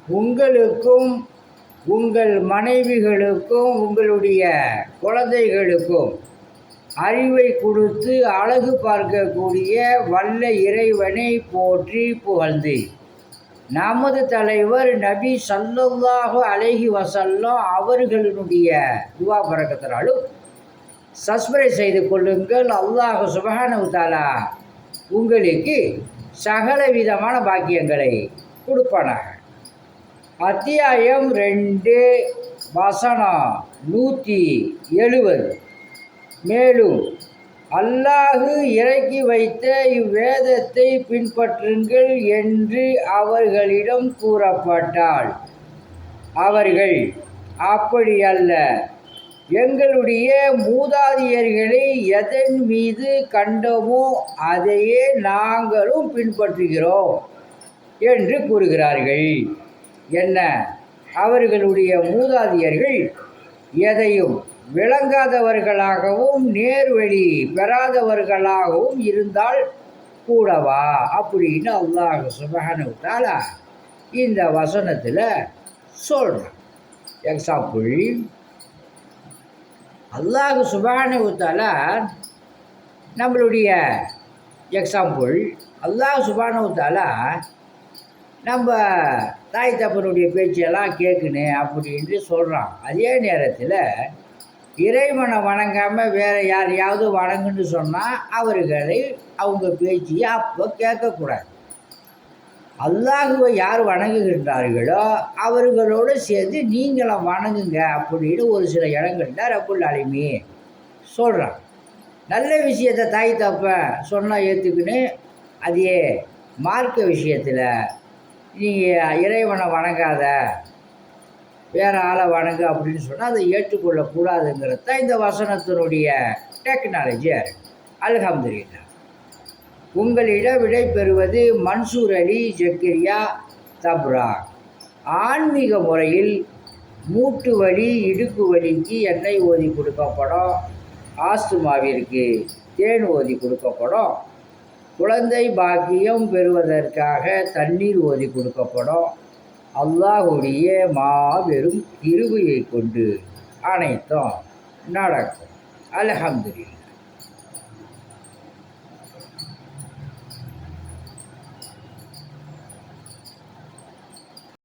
உங்களுக்கும் உங்கள் மனைவிகளுக்கும் உங்களுடைய குழந்தைகளுக்கும் அறிவை கொடுத்து அழகு பார்க்கக்கூடிய வல்ல இறைவனை போற்றி புகழ்ந்து நமது தலைவர் நபி ஸல்லல்லாஹு அலைஹி வஸல்லம் அவர்களினுடைய துவா பரக்கத்தினாலும் சப்ஸ்கிரைப் செய்து கொள்ளுங்கள். அல்லாஹ் சுப்ஹானஹு தஆலா உங்களுக்கு சகல விதமான பாக்கியங்களை கொடுப்பானாக. அத்தியாயம் 2 வசனம் 170. மேலும் அல்லாஹ் இறக்கி வைத்த இவ்வேதத்தை பின்பற்றுங்கள் என்று அவர்களிடம் கூறப்பட்டால் அவர்கள், அப்படியல்ல, எங்களுடைய மூதாதையர்களை எதன் மீது கண்டோமோ அதையே நாங்களும் பின்பற்றுகிறோம் என்று கூறுகிறார்கள். என்ன, அவர்களுடைய மூதாதையர்கள் எதையும் விளங்காதவர்களாகவும் நேர்வழி பெறாதவர்களாகவும் இருந்தால் கூடவா அப்படின்னு அல்லாஹ் சுப்ஹானஹு தஆலா இந்த வசனத்தில் சொல்கிறான். எக்ஸாம்பிள், அல்லாஹ் சுப்ஹானஹு தஆலா நம்மளுடைய எக்ஸாம்பிள், அல்லாஹ் சுப்ஹானஹு தஆலா நம்ம தாய் தப்பனுடைய பேச்செல்லாம் கேட்கணும் அப்படின்னு சொல்கிறான். அதே நேரத்தில் இறைவனை வணங்காமல் வேறு யாரையாவது வணங்குன்னு சொன்னால் அவர்களை அவங்க பேச்சியை அப்போ கேட்கக்கூடாது. அல்லாஹுவை யார் வணங்குகின்றார்களோ அவர்களோடு சேர்ந்து நீங்களும் வணங்குங்க அப்படின்னு ஒரு சில இடங்கள்ல ரப்புல் ஆலமீன் சொல்கிறான். நல்ல விஷயத்தை தாய் தப்ப சொன்னால் ஏற்றுக்குன்னு, அதே மார்க்க விஷயத்தில் நீங்கள் இறைவனை வணங்காத வேறு ஆளை வணங்கு அப்படின்னு சொன்னால் அதை ஏற்றுக்கொள்ளக்கூடாதுங்கிறது தான் இந்த வசனத்தினுடைய டெக்னாலஜி. அல்ஹம்துலில்லாஹ். உங்களிடம் விடை பெறுவது மன்சூர் அலி ஜக்கரியா தப்ரா. ஆன்மீக முறையில் மூட்டு வலி இடுப்பு வலிக்கு எண்ணெய் ஓதி கொடுக்கப்படும், ஆஸ்துமாவிற்கு தேன் ஓதி கொடுக்கப்படும், குழந்தை பாக்கியம் பெறுவதற்காக தண்ணீர் ஓதி கொடுக்கப்படும். அல்லாஹுடைய மாபெரும் கிருபையை கொண்டு அனைத்தும் நடக்கும். அல்ஹம்துலில்லாஹ்.